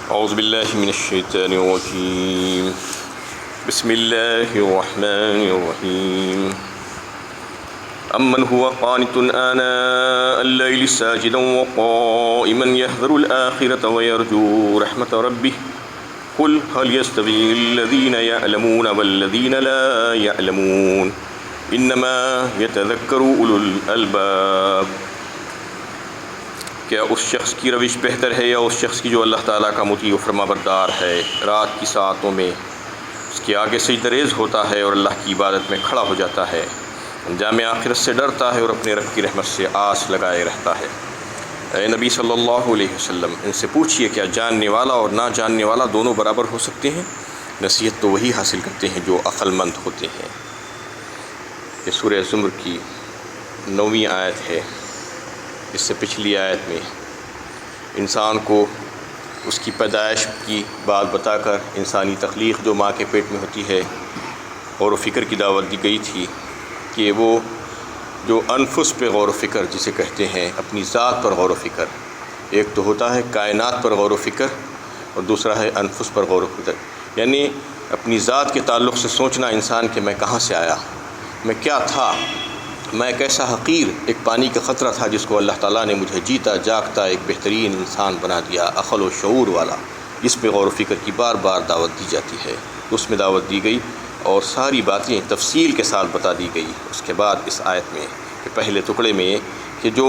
اعوذ باللہ من الشیطان الرجیم بسم اللہ الرحمن الرحیم امن هو قانت آناء الليل ساجدا وقائما يحذر الآخرة ويرجو رحمة ربه قل هل يستوي الذين يعلمون والذين لا يعلمون انما يتذكر اولو الالباب۔ کیا اس شخص کی روش بہتر ہے یا اس شخص کی جو اللہ تعالیٰ کا مطیع و فرما بردار ہے، رات کی ساعتوں میں اس کے آگے سجدہ ریز ہوتا ہے اور اللہ کی عبادت میں کھڑا ہو جاتا ہے، انجام آخرت سے ڈرتا ہے اور اپنے رب کی رحمت سے آس لگائے رہتا ہے۔ اے نبی صلی اللہ علیہ وسلم، ان سے پوچھئے کیا جاننے والا اور نہ جاننے والا دونوں برابر ہو سکتے ہیں؟ نصیحت تو وہی حاصل کرتے ہیں جو عقل مند ہوتے ہیں۔ یہ سورہ زمر کی 9ویں آیت ہے۔ اس سے پچھلی آیت میں انسان کو اس کی پیدائش کی بات بتا کر انسانی تخلیق جو ماں کے پیٹ میں ہوتی ہے غور و فکر کی دعوت دی گئی تھی کہ وہ جو انفس پہ غور و فکر جسے کہتے ہیں، اپنی ذات پر غور و فکر، ایک تو ہوتا ہے کائنات پر غور و فکر اور دوسرا ہے انفس پر غور و فکر، یعنی اپنی ذات کے تعلق سے سوچنا انسان کہ میں کہاں سے آیا، میں کیا تھا، میں ایک ایسا حقیر ایک پانی کا قطرہ تھا جس کو اللہ تعالیٰ نے مجھے جیتا جاگتا ایک بہترین انسان بنا دیا، عقل و شعور والا۔ اس پہ غور و فکر کی بار بار دعوت دی جاتی ہے، اس میں دعوت دی گئی اور ساری باتیں تفصیل کے ساتھ بتا دی گئی۔ اس کے بعد اس آیت میں کہ پہلے ٹکڑے میں کہ جو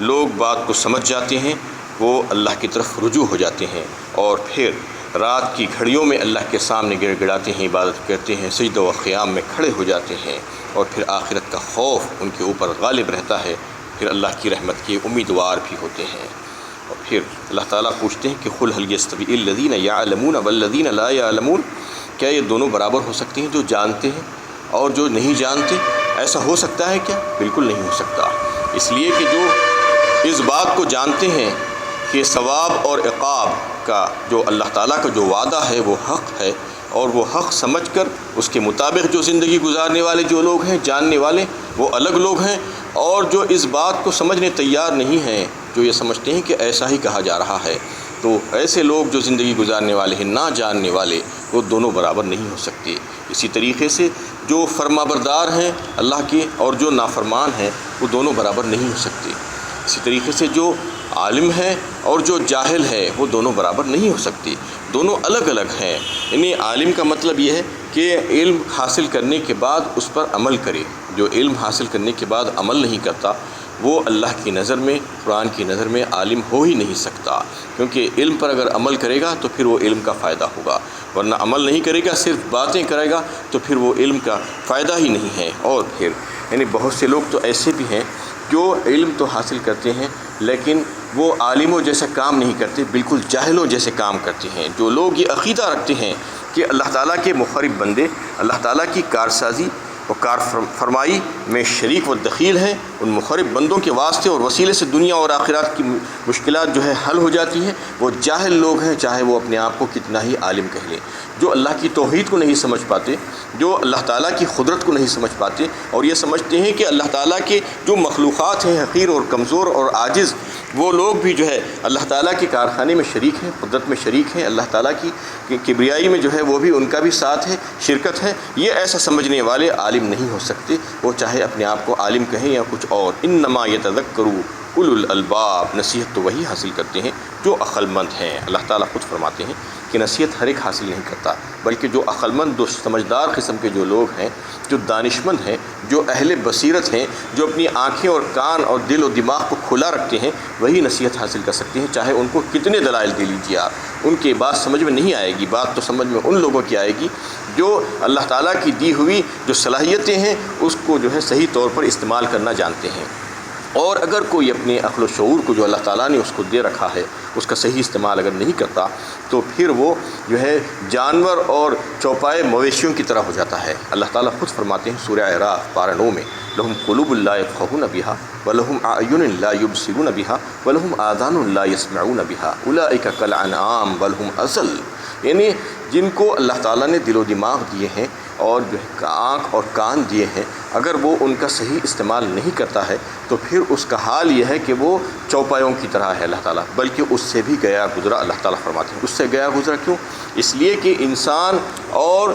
لوگ بات کو سمجھ جاتے ہیں وہ اللہ کی طرف رجوع ہو جاتے ہیں اور پھر رات کی گھڑیوں میں اللہ کے سامنے گڑ گڑاتے ہیں، عبادت کرتے ہیں، سجدہ و قیام میں کھڑے ہو جاتے ہیں اور پھر آخرت کا خوف ان کے اوپر غالب رہتا ہے، پھر اللہ کی رحمت کے امیدوار بھی ہوتے ہیں۔ اور پھر اللہ تعالیٰ پوچھتے ہیں کہ قل هل يستوي الذين يعلمون والذين لا يعلمون، کیا یہ دونوں برابر ہو سکتے ہیں، جو جانتے ہیں اور جو نہیں جانتے؟ ایسا ہو سکتا ہے کیا؟ بالکل نہیں ہو سکتا، اس لیے کہ جو اس بات کو جانتے ہیں کہ ثواب اور عقاب کا جو اللہ تعالیٰ کا جو وعدہ ہے وہ حق ہے، اور وہ حق سمجھ کر اس کے مطابق جو زندگی گزارنے والے جو لوگ ہیں، جاننے والے، وہ الگ لوگ ہیں، اور جو اس بات کو سمجھنے تیار نہیں ہیں، جو یہ سمجھتے ہیں کہ ایسا ہی کہا جا رہا ہے، تو ایسے لوگ جو زندگی گزارنے والے ہیں، نہ جاننے والے، وہ دونوں برابر نہیں ہو سکتے۔ اسی طریقے سے جو فرما بردار ہیں اللہ کے اور جو نافرمان ہیں وہ دونوں برابر نہیں ہو سکتے۔ اسی طریقے سے جو عالم ہے اور جو جاہل ہے وہ دونوں برابر نہیں ہو سکتے، دونوں الگ الگ ہیں۔ یعنی عالم کا مطلب یہ ہے کہ علم حاصل کرنے کے بعد اس پر عمل کرے، جو علم حاصل کرنے کے بعد عمل نہیں کرتا وہ اللہ کی نظر میں، قرآن کی نظر میں عالم ہو ہی نہیں سکتا، کیونکہ علم پر اگر عمل کرے گا تو پھر وہ علم کا فائدہ ہوگا، ورنہ عمل نہیں کرے گا، صرف باتیں کرے گا تو پھر وہ علم کا فائدہ ہی نہیں ہے۔ اور پھر یعنی بہت سے لوگ تو ایسے بھی ہیں جو علم تو حاصل کرتے ہیں لیکن وہ عالموں جیسا کام نہیں کرتے، بالکل جاہلوں جیسے کام کرتے ہیں۔ جو لوگ یہ عقیدہ رکھتے ہیں کہ اللہ تعالیٰ کے مقرب بندے اللہ تعالیٰ کی کارسازی اور کار فرمائی میں شریک و دخیل ہیں، ان مقرب بندوں کے واسطے اور وسیلے سے دنیا اور آخرات کی مشکلات جو ہے حل ہو جاتی ہیں، وہ جاہل لوگ ہیں، چاہے وہ اپنے آپ کو کتنا ہی عالم کہہ لیں، جو اللہ کی توحید کو نہیں سمجھ پاتے، جو اللہ تعالیٰ کی قدرت کو نہیں سمجھ پاتے اور یہ سمجھتے ہیں کہ اللہ تعالیٰ کے جو مخلوقات ہیں حقیر اور کمزور اور عاجز، وہ لوگ بھی جو ہے اللہ تعالیٰ کے کارخانے میں شریک ہیں، قدرت میں شریک ہیں، اللہ تعالیٰ کی کبریائی میں جو ہے وہ بھی ان کا بھی ساتھ ہے، شرکت ہے۔ یہ ایسا سمجھنے والے عالم نہیں ہو سکتے، وہ چاہے اپنے آپ کو عالم کہیں یا کچھ اور۔ انما یتذکر اولو الالباب، نصیحت تو وہی حاصل کرتے ہیں جو عقل مند ہیں۔ اللہ تعالیٰ خود فرماتے ہیں کہ نصیحت ہر ایک حاصل نہیں کرتا، بلکہ جو عقل مند، جو سمجھدار قسم کے جو لوگ ہیں، جو دانشمند ہیں، جو اہل بصیرت ہیں، جو اپنی آنکھیں اور کان اور دل و دماغ کو کھلا رکھتے ہیں، وہی نصیحت حاصل کر سکتے ہیں، چاہے ان کو کتنے دلائل دے لیجیے آپ، ان کی بات سمجھ میں نہیں آئے گی۔ بات تو سمجھ میں ان لوگوں کی آئے گی جو اللہ تعالیٰ کی دی ہوئی جو صلاحیتیں ہیں اس کو جو ہے صحیح طور پر استعمال کرنا جانتے ہیں۔ اور اگر کوئی اپنے عقل و شعور کو جو اللہ تعالیٰ نے اس کو دے رکھا ہے اس کا صحیح استعمال اگر نہیں کرتا تو پھر وہ جو ہے جانور اور چوپائے مویشیوں کی طرح ہو جاتا ہے۔ اللہ تعالیٰ خود فرماتے ہیں سورہ اعراف پارہ 9 میں، لہم قلوب لا یفقہون بہا ولہم اعین لا یبصرون بہا ولہم آذان لا یسمعون بہا اولئک کالانعام بل ہم اضل، یعنی جن کو اللہ تعالیٰ نے دل و دماغ دیے ہیں اور جو آنکھ اور کان دیے ہیں، اگر وہ ان کا صحیح استعمال نہیں کرتا ہے تو پھر اس کا حال یہ ہے کہ وہ چوپایوں کی طرح ہے اللہ تعالیٰ، بلکہ اس سے بھی گیا گزرا اللہ تعالیٰ فرماتے ہیں۔ اس سے گیا گزرا کیوں؟ اس لیے کہ انسان اور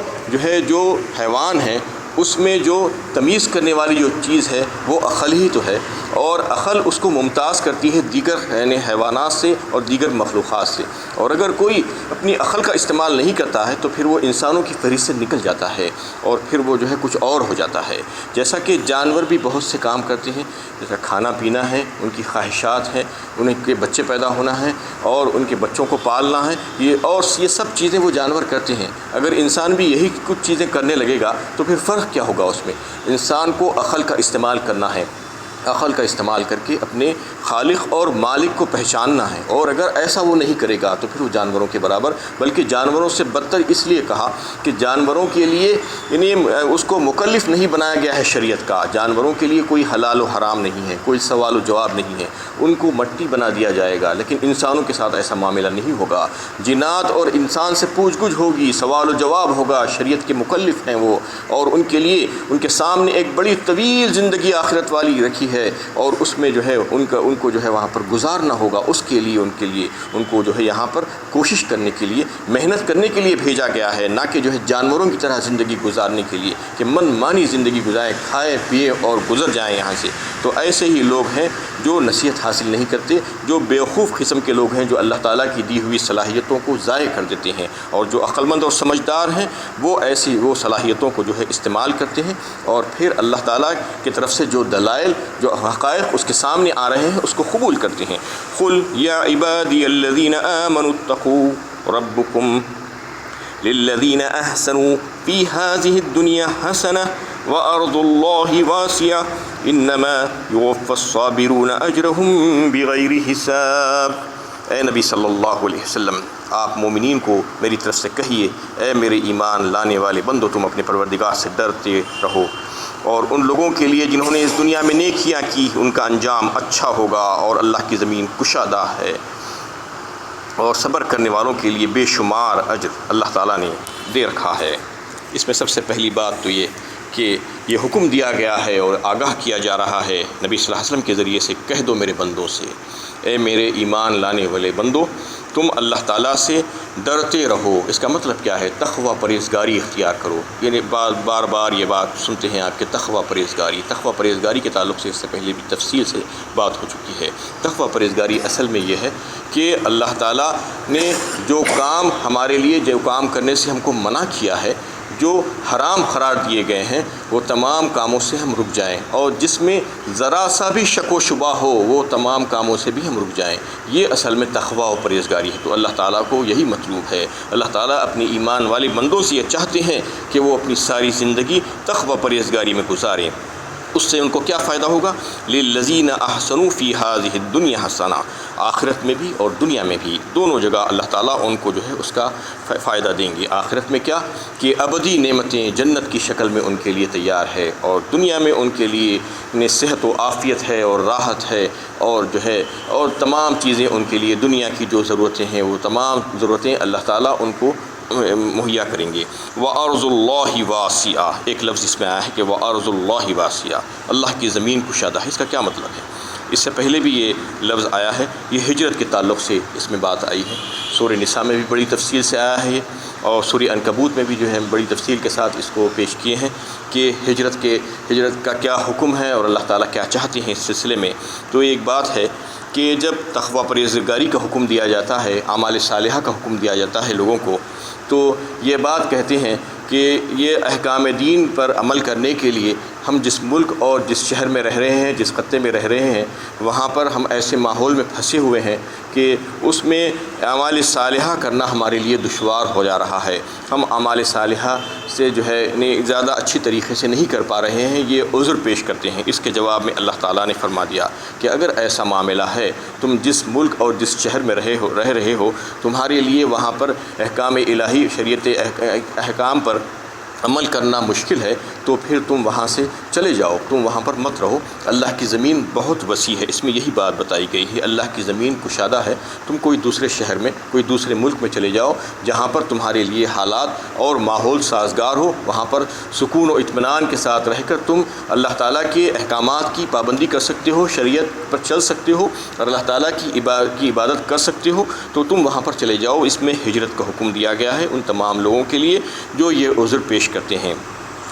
جو حیوان ہیں اس میں جو تمیز کرنے والی جو چیز ہے وہ عقل ہی تو ہے، اور عقل اس کو ممتاز کرتی ہے دیگر یعنی حیوانات سے اور دیگر مخلوقات سے، اور اگر کوئی اپنی عقل کا استعمال نہیں کرتا ہے تو پھر وہ انسانوں کی فہرست سے نکل جاتا ہے اور پھر وہ کچھ اور ہو جاتا ہے۔ جیسا کہ جانور بھی بہت سے کام کرتے ہیں، جیسا کھانا پینا ہے، ان کی خواہشات ہیں، ان کے بچے پیدا ہونا ہے اور ان کے بچوں کو پالنا ہے، یہ سب چیزیں وہ جانور کرتے ہیں۔ اگر انسان بھی یہی کچھ چیزیں کرنے لگے گا تو پھر فرق کیا ہوگا اس میں؟ انسان کو عقل کا استعمال کرنا ہے، عقل کا استعمال کر کے اپنے خالق اور مالک کو پہچاننا ہے، اور اگر ایسا وہ نہیں کرے گا تو پھر وہ جانوروں کے برابر، بلکہ جانوروں سے بدتر اس لیے کہا کہ جانوروں کے لیے یعنی اس کو مکلف نہیں بنایا گیا ہے شریعت کا، جانوروں کے لیے کوئی حلال و حرام نہیں ہے، کوئی سوال و جواب نہیں ہے، ان کو مٹی بنا دیا جائے گا، لیکن انسانوں کے ساتھ ایسا معاملہ نہیں ہوگا۔ جنات اور انسان سے پوچھ گچھ ہوگی، سوال و جواب ہوگا، شریعت کے مکلف ہیں وہ، اور ان کے لیے ان کے سامنے ایک بڑی طویل زندگی آخرت والی رکھی ہے، اور اس میں ان کو وہاں پر گزارنا ہوگا، اس کے لیے ان کو یہاں پر کوشش کرنے کے لیے، محنت کرنے کے لیے بھیجا گیا ہے، نہ کہ جانوروں کی طرح زندگی گزارنے کے لیے کہ من مانی زندگی گزاریں، کھائے پیے اور گزر جائیں یہاں سے۔ تو ایسے ہی لوگ ہیں جو نصیحت حاصل نہیں کرتے، جو بیوقوف قسم کے لوگ ہیں، جو اللہ تعالیٰ کی دی ہوئی صلاحیتوں کو ضائع کر دیتے ہیں، اور جو عقلمند اور سمجھدار ہیں وہ ایسی صلاحیتوں کو استعمال کرتے ہیں، اور پھر اللہ تعالیٰ کی طرف سے جو دلائل، جو حقائق اس کے سامنے آ رہے ہیں اس کو قبول کرتے ہیں۔ قل یا عبادی الذین آمنوا اتقوا ربکم للذین احسنوا فی هذه الدنیا حسنہ وارض اللہ واسعہ انما یوفی الصابرون اجرهم بغیر حساب۔ اے نبی صلی اللہ علیہ وسلم، آپ مومنین کو میری طرف سے کہیے، اے میرے ایمان لانے والے بندو، تم اپنے پروردگار سے ڈرتے رہو، اور ان لوگوں کے لیے جنہوں نے اس دنیا میں نیکیاں کی ان کا انجام اچھا ہوگا، اور اللہ کی زمین کشادہ ہے، اور صبر کرنے والوں کے لیے بے شمار اجر اللہ تعالیٰ نے دے رکھا ہے۔ اس میں سب سے پہلی بات تو یہ کہ یہ حکم دیا گیا ہے اور آگاہ کیا جا رہا ہے نبی صلی اللہ علیہ وسلم کے ذریعے سے، کہہ دو میرے بندوں سے، اے میرے ایمان لانے والے بندو، تم اللہ تعالیٰ سے ڈرتے رہو۔ اس کا مطلب کیا ہے؟ تقوی پرہیزگاری اختیار کرو۔ یعنی بار بار یہ بات سنتے ہیں آپ کہ تقوی پرہیزگاری کے تعلق سے اس سے پہلے بھی تفصیل سے بات ہو چکی ہے۔ تقوی پرہیزگاری اصل میں یہ ہے کہ اللہ تعالیٰ نے جو کام ہمارے لیے، جو کام کرنے سے ہم کو منع کیا ہے، جو حرام قرار دیے گئے ہیں، وہ تمام کاموں سے ہم رک جائیں، اور جس میں ذرا سا بھی شک و شبہ ہو وہ تمام کاموں سے بھی ہم رک جائیں۔ یہ اصل میں تقوی و پرہیزگاری ہے۔ تو اللہ تعالیٰ کو یہی مطلوب ہے، اللہ تعالیٰ اپنے ایمان والے بندوں سے یہ چاہتے ہیں کہ وہ اپنی ساری زندگی تقوی و پرہیزگاری میں گزاریں۔ اس سے ان کو کیا فائدہ ہوگا؟ للذین احسنوا فی ہذہ الدنیا حسنہ، آخرت میں بھی اور دنیا میں بھی، دونوں جگہ اللہ تعالیٰ ان کو اس کا فائدہ دیں گے۔ آخرت میں کیا کہ ابدی نعمتیں جنت کی شکل میں ان کے لیے تیار ہے، اور دنیا میں ان کے لیے صحت و عافیت ہے اور راحت ہے، اور اور تمام چیزیں ان کے لیے دنیا کی جو ضرورتیں ہیں وہ تمام ضرورتیں اللہ تعالیٰ ان کو مہیا کریں گے۔ وَأَرْضُ اللَّهِ وَاسِعَةٌ، ایک لفظ اس میں آیا ہے کہ وَأَرْضُ اللَّهِ وَاسِعَةٌ، اللہ کی زمین کشادہ ہے۔ اس کا کیا مطلب ہے؟ اس سے پہلے بھی یہ لفظ آیا ہے، یہ ہجرت کے تعلق سے اس میں بات آئی ہے۔ سورہ نساء میں بھی بڑی تفصیل سے آیا ہے یہ، اور سورہ عنکبوت میں بھی بڑی تفصیل کے ساتھ اس کو پیش کیے ہیں کہ ہجرت کا کیا حکم ہے اور اللہ تعالیٰ کیا چاہتے ہیں اس سلسلے میں۔ تو ایک بات ہے کہ جب تقوی پرہیزگاری کا حکم دیا جاتا ہے، اعمال صالحہ کا حکم دیا جاتا ہے لوگوں کو، تو یہ بات کہتے ہیں کہ یہ احکام دین پر عمل کرنے کے لیے ہم جس ملک اور جس شہر میں رہ رہے ہیں، جس خطے میں رہ رہے ہیں، وہاں پر ہم ایسے ماحول میں پھنسے ہوئے ہیں کہ اس میں اعمال صالحہ کرنا ہمارے لیے دشوار ہو جا رہا ہے۔ ہم اعمال صالحہ سے زیادہ اچھی طریقے سے نہیں کر پا رہے ہیں، یہ عذر پیش کرتے ہیں۔ اس کے جواب میں اللہ تعالیٰ نے فرما دیا کہ اگر ایسا معاملہ ہے، تم جس ملک اور جس شہر میں رہ رہے ہو، تمہارے لیے وہاں پر احکام الہی، شریعت احکام پر عمل کرنا مشکل ہے تو پھر تم وہاں سے چلے جاؤ، تم وہاں پر مت رہو۔ اللہ کی زمین بہت وسیع ہے، اس میں یہی بات بتائی گئی ہے، اللہ کی زمین کشادہ ہے، تم کوئی دوسرے شہر میں، کوئی دوسرے ملک میں چلے جاؤ جہاں پر تمہارے لیے حالات اور ماحول سازگار ہو، وہاں پر سکون و اطمینان کے ساتھ رہ کر تم اللہ تعالیٰ کے احکامات کی پابندی کر سکتے ہو، شریعت پر چل سکتے ہو اور اللہ تعالیٰ کی عبادت کر سکتے ہو، تو تم وہاں پر چلے جاؤ۔ اس میں ہجرت کا حکم دیا گیا ہے ان تمام لوگوں کے لیے جو یہ عذر پیش کرتے ہیں۔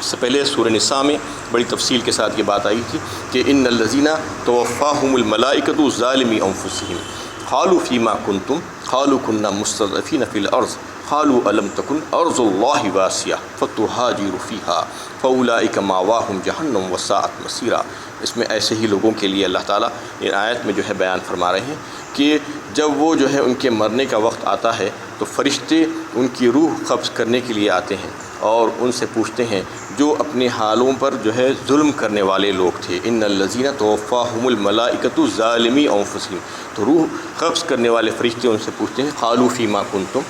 اس سے پہلے سورہ نساء میں بڑی تفصیل کے ساتھ یہ بات آئی تھی کہ ان الذین توفاہم الملائکۃ ظالمی انفسہم قالوا فیما کنتم قالوا کنا مستضعفین فی الارض قالوا الم تکن ارض اللہ واسعہ فتہاجروا فیہا فاولئک مأواہم جہنم وساءت مصیرا۔ اس میں ایسے ہی لوگوں کے لیے اللہ تعالیٰ ان آیت میں جو ہے بیان فرما رہے ہیں کہ جب وہ جو ہے ان کے مرنے کا وقت آتا ہے تو فرشتے ان کی روح قبض کرنے کے لیے آتے ہیں اور ان سے پوچھتے ہیں جو اپنے حالوں پر جو ہے ظلم کرنے والے لوگ تھے، ان الذین توفاہم الملائکۃ ظالمی انفسہم، تو روح قبض کرنے والے فرشتے ان سے پوچھتے ہیں قالوا فیما کنتم،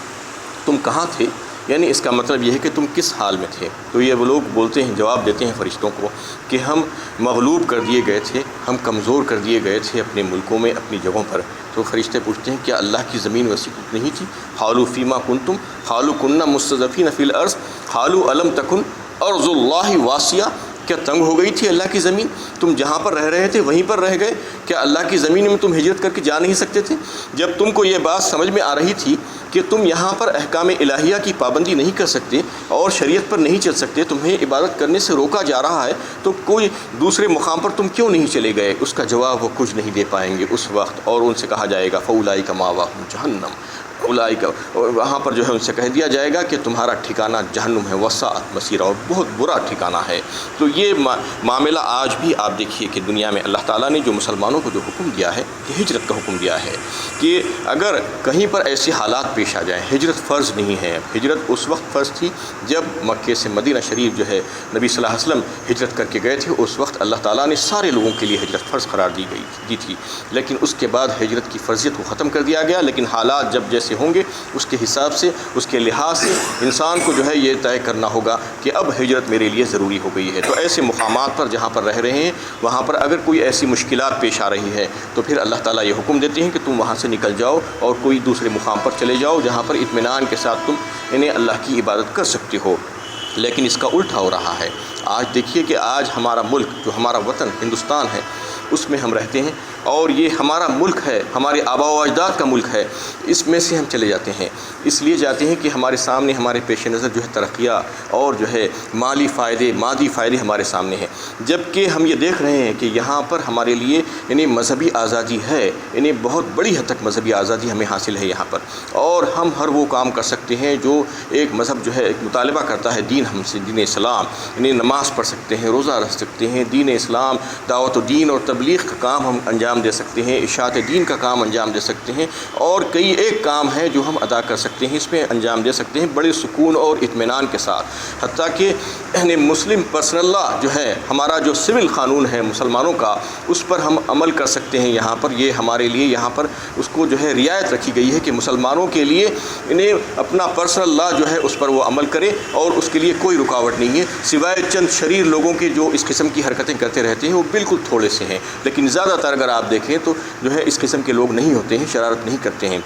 تم کہاں تھے؟ یعنی اس کا مطلب یہ ہے کہ تم کس حال میں تھے؟ تو یہ وہ لوگ بولتے ہیں، جواب دیتے ہیں فرشتوں کو کہ ہم مغلوب کر دیے گئے تھے، ہم کمزور کر دیے گئے تھے اپنے ملکوں میں، اپنی جگہوں پر۔ تو فرشتے پوچھتے ہیں کیا اللہ کی زمین وسیع نہیں تھی؟ قالوا فیما کنتم قالوا کنا مستضعفین فی الارض قالوا الم تکن ارض اللہ واسعہ، کیا تنگ ہو گئی تھی اللہ کی زمین؟ تم جہاں پر رہ رہے تھے وہیں پر رہ گئے؟ کیا اللہ کی زمین میں تم ہجرت کر کے جا نہیں سکتے تھے؟ جب تم کو یہ بات سمجھ میں آ رہی تھی کہ تم یہاں پر احکام الہیہ کی پابندی نہیں کر سکتے اور شریعت پر نہیں چل سکتے، تمہیں عبادت کرنے سے روکا جا رہا ہے، تو کوئی دوسرے مقام پر تم کیوں نہیں چلے گئے؟ اس کا جواب وہ کچھ نہیں دے پائیں گے اس وقت، اور ان سے کہا جائے گا فاولئک مأواہم جہنم، اولئک، وہاں پر جو ہے ان سے کہہ دیا جائے گا کہ تمہارا ٹھکانہ جہنم ہے، وساءت مصیرا، اور بہت برا ٹھکانہ ہے۔ تو یہ معاملہ آج بھی آپ دیکھیے کہ دنیا میں اللہ تعالیٰ نے جو مسلمانوں کو جو حکم دیا ہے کہ ہجرت کا حکم دیا ہے کہ اگر کہیں پر ایسے حالات پیش آ جائیں، ہجرت فرض نہیں ہے۔ ہجرت اس وقت فرض تھی جب مکے سے مدینہ شریف جو ہے نبی صلی اللہ علیہ وسلم ہجرت کر کے گئے تھے، اس وقت اللہ تعالیٰ نے سارے لوگوں کے لیے ہجرت فرض قرار دی تھی، لیکن اس کے بعد ہجرت کی فرضیت کو ختم کر دیا گیا۔ لیکن حالات جب جیسے ہوں گے اس کے حساب سے، اس کے لحاظ سے انسان کو جو ہے یہ طے کرنا ہوگا کہ اب ہجرت میرے لیے ضروری ہو گئی ہے۔ تو ایسے مقامات پر جہاں پر رہ رہے ہیں وہاں پر اگر کوئی ایسی مشکلات پیش آ رہی ہے تو پھر اللہ تعالیٰ یہ حکم دیتے ہیں کہ تم وہاں سے نکل جاؤ اور کوئی دوسرے مقام پر چلے جاؤ جہاں پر اطمینان کے ساتھ تم انہیں اللہ کی عبادت کر سکتے ہو۔ لیکن اس کا الٹا ہو رہا ہے۔ آج دیکھیے کہ آج ہمارا ملک جو ہمارا وطن ہندوستان ہے اس میں ہم رہتے ہیں اور یہ ہمارا ملک ہے، ہمارے آباء و اجداد کا ملک ہے، اس میں سے ہم چلے جاتے ہیں، اس لیے جاتے ہیں کہ ہمارے سامنے ہمارے پیش نظر جو ہے ترقیاں اور جو ہے مالی فائدے، مادی فائدے ہمارے سامنے ہیں، جبکہ ہم یہ دیکھ رہے ہیں کہ یہاں پر ہمارے لیے یعنی مذہبی آزادی ہے، یعنی بہت بڑی حد تک مذہبی آزادی ہمیں حاصل ہے یہاں پر، اور ہم ہر وہ کام کر سکتے ہیں جو ایک مذہب جو ہے ایک مطالبہ کرتا ہے دین ہم سے، دین اسلام، یعنی نماز پڑھ سکتے ہیں، روزہ رکھ سکتے ہیں، دین اسلام، دعوت و دین اور تبلیغ کا کام ہم انجام دے سکتے ہیں، اشاعت دین کا کام انجام دے سکتے ہیں، اور کئی ایک کام ہے جو ہم ادا کر سکتے ہیں، اس میں انجام دے سکتے ہیں بڑے سکون اور اطمینان کے ساتھ۔ حتیٰ کہ مسلم پرسنل لا جو ہے ہمارا جو سول قانون ہے مسلمانوں کا، اس پر ہم عمل کر سکتے ہیں یہاں پر، یہ ہمارے لیے یہاں پر اس کو جو ہے رعایت رکھی گئی ہے کہ مسلمانوں کے لیے انہیں اپنا پرسنل لا جو ہے اس پر وہ عمل کرے اور اس کے لیے کوئی رکاوٹ نہیں ہے، سوائے چند شریر لوگوں کے جو اس قسم کی حرکتیں کرتے رہتے ہیں وہ بالکل تھوڑے سے ہیں، لیکن زیادہ تر اگر آپ دیکھیں تو جو ہے اس قسم کے لوگ نہیں ہوتے ہیں، شرارت نہیں کرتے ہیں۔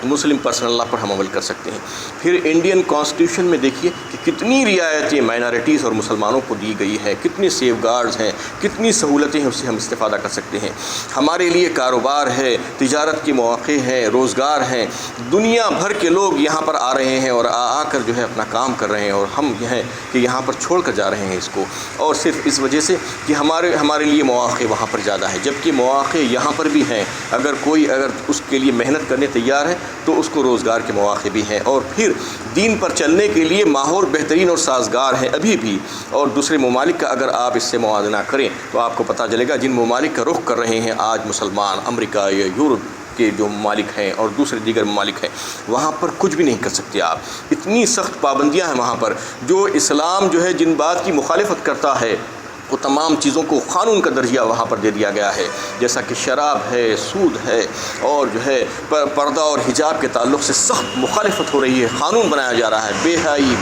مسلم پرسنل لا پر ہم عمل کر سکتے ہیں۔ پھر انڈین کانسٹیٹیوشن میں دیکھیے کہ کتنی رعایتیں مائنارٹیز اور مسلمانوں کو دی گئی ہے، کتنی سیف گارڈز ہیں، کتنی سہولتیں ہیں، اس سے ہم استفادہ کر سکتے ہیں۔ ہمارے لیے کاروبار ہے، تجارت کے مواقع ہیں، روزگار ہیں، دنیا بھر کے لوگ یہاں پر آ رہے ہیں اور آ کر جو ہے اپنا کام کر رہے ہیں، اور ہم یہ ہیں کہ یہاں پر چھوڑ کر جا رہے ہیں اس کو، اور صرف اس وجہ سے کہ ہمارے لیے مواقع وہاں پر زیادہ ہے، جبکہ مواقع یہاں پر بھی ہیں، اگر کوئی اس کے لیے محنت کرنے تیار ہے تو اس کو روزگار کے مواقع بھی ہیں، اور پھر دین پر چلنے کے لیے ماحول بہترین اور سازگار ہے ابھی بھی۔ اور دوسرے ممالک کا اگر آپ اس سے موازنہ کریں تو آپ کو پتہ چلے گا جن ممالک کا رخ کر رہے ہیں آج مسلمان، امریکہ یا یورپ کے جو ممالک ہیں اور دوسرے دیگر ممالک ہیں، وہاں پر کچھ بھی نہیں کر سکتے آپ، اتنی سخت پابندیاں ہیں وہاں پر، جو اسلام جو ہے جن بات کی مخالفت کرتا ہے وہ تمام چیزوں کو قانون کا درجہ وہاں پر دے دیا گیا ہے، جیسا کہ شراب ہے، سود ہے، اور جو ہے پردہ اور حجاب کے تعلق سے سخت مخالفت ہو رہی ہے، قانون بنایا جا رہا ہے، بے حیائی،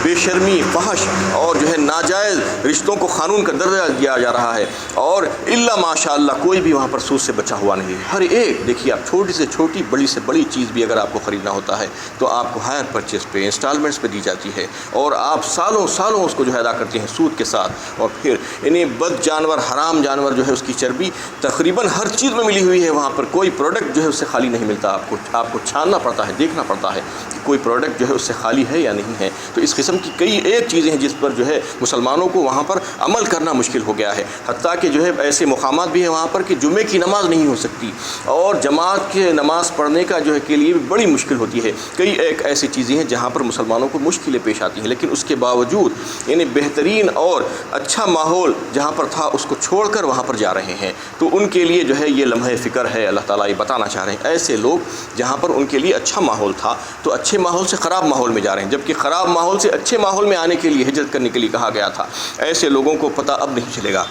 بے شرمی، فحش اور جو ہے ناجائز رشتوں کو قانون کا درجہ دیا جا رہا ہے، اور الا ماشاء اللہ کوئی بھی وہاں پر سود سے بچا ہوا نہیں ہے۔ ہر ایک دیکھیے، آپ چھوٹی سے چھوٹی، بڑی سے بڑی چیز بھی اگر آپ کو خریدنا ہوتا ہے تو آپ کو ہائر پرچیز پہ، انسٹالمنٹس پہ دی جاتی ہے، اور آپ سالوں سالوں اس کو جو ہے ادا کرتے ہیں سود کے ساتھ، اور پھر انہیں بد جانور، حرام جانور جو ہے اس کی چربی تقریباً ہر چیز میں ملی ہوئی ہے، وہاں پر کوئی پروڈکٹ جو ہے اس سے خالی نہیں ملتا، آپ کو چھاننا پڑتا ہے، دیکھنا پڑتا ہے کہ کوئی پروڈکٹ جو ہے اس سے خالی ہے یا نہیں ہے۔ تو اس قسم کی کئی ایک چیزیں ہیں جس پر جو ہے مسلمانوں کو وہاں پر عمل کرنا مشکل ہو گیا ہے، حتیٰ کہ جو ہے ایسے مقامات بھی ہیں وہاں پر کہ جمعے کی نماز نہیں ہو سکتی، اور جماعت کے نماز پڑھنے کا جو ہے کے لیے بھی بڑی مشکل ہوتی ہے۔ کئی ایک ایسی چیزیں ہیں جہاں پر مسلمانوں کو مشکلیں پیش آتی ہیں، لیکن اس کے باوجود یعنی بہترین اور اچھا ماحول جہاں پر تھا اس کو چھوڑ کر وہاں پر جا رہے ہیں، تو ان کے لیے جو ہے یہ لمحہ فکر ہے۔ اللہ تعالیٰ یہ بتانا چاہ رہے ہیں ایسے لوگ جہاں پر ان کے لیے اچھا ماحول تھا تو اچھے ماحول سے خراب ماحول میں جا رہے ہیں، جبکہ خراب ماحول سے اچھے ماحول میں آنے کے لیے ہجرت کرنے کے لیے کہا گیا تھا۔ ایسے لوگوں کو پتہ اب نہیں چلے گا،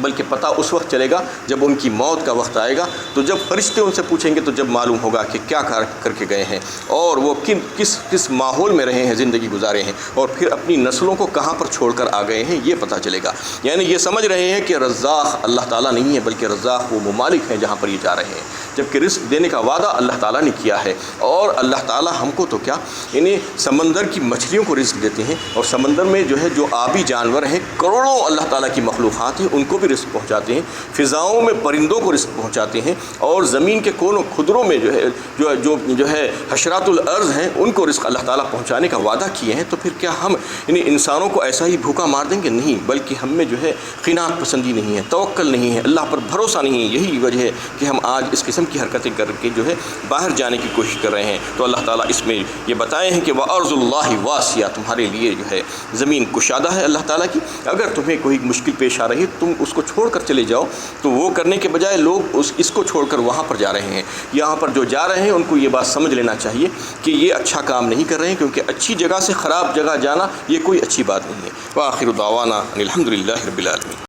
بلکہ پتہ اس وقت چلے گا جب ان کی موت کا وقت آئے گا، تو جب فرشتے ان سے پوچھیں گے تو جب معلوم ہوگا کہ کیا کر کے گئے ہیں، اور وہ کس ماحول میں رہے ہیں، زندگی گزارے ہیں، اور پھر اپنی نسلوں کو کہاں پر چھوڑ کر آ گئے ہیں، یہ پتہ چلے گا۔ یعنی یہ سمجھ رہے ہیں کہ رزاق اللہ تعالیٰ نہیں ہے، بلکہ رزاق وہ ممالک ہیں جہاں پر یہ جا رہے ہیں، جبکہ رزق دینے کا وعدہ اللہ تعالیٰ نے کیا ہے، اور اللہ تعالیٰ ہم کو تو کیا یعنی سمندر کی مچھلیوں کو رزق دیتے ہیں، اور سمندر میں جو ہے جو آبی جانور ہیں، کروڑوں اللہ تعالیٰ کی مخلوقات ہیں، ان کو بھی رزق پہنچاتے ہیں، فضاؤں میں پرندوں کو رزق پہنچاتے ہیں، اور زمین کے کونوں خضروں میں جو ہے حشرات الارض ہیں ان کو رزق اللہ تعالیٰ پہنچانے کا وعدہ کیے ہیں۔ تو پھر کیا ہم یعنی انسانوں کو ایسا ہی بھوکا مار دیں گے؟ نہیں، بلکہ ہم میں جو ہے قناعت پسندی نہیں ہے، توکل نہیں ہے، اللہ پر بھروسہ نہیں ہے۔ یہی وجہ ہے کہ ہم آج اس قسم کی حرکتیں کر کے جو ہے باہر جانے کی کوشش کر رہے ہیں۔ تو اللہ تعالیٰ اس میں یہ بتائے ہیں کہ وَأَرْضُ اللَّهِ وَاسِعَةٌ، تمہارے لیے جو ہے زمین کشادہ ہے اللہ تعالیٰ کی، اگر تمہیں کوئی مشکل پیش آ رہی ہے تم اس کو چھوڑ کر چلے جاؤ، تو وہ کرنے کے بجائے لوگ اس کو چھوڑ کر وہاں پر جا رہے ہیں۔ یہاں پر جو جا رہے ہیں ان کو یہ بات سمجھ لینا چاہیے کہ یہ اچھا کام نہیں کر رہے ہیں، کیونکہ اچھی جگہ سے خراب جگہ جانا یہ کوئی اچھی بات نہیں ہے۔ وآخر دعوانا ان الحمد للہ رب العالمین۔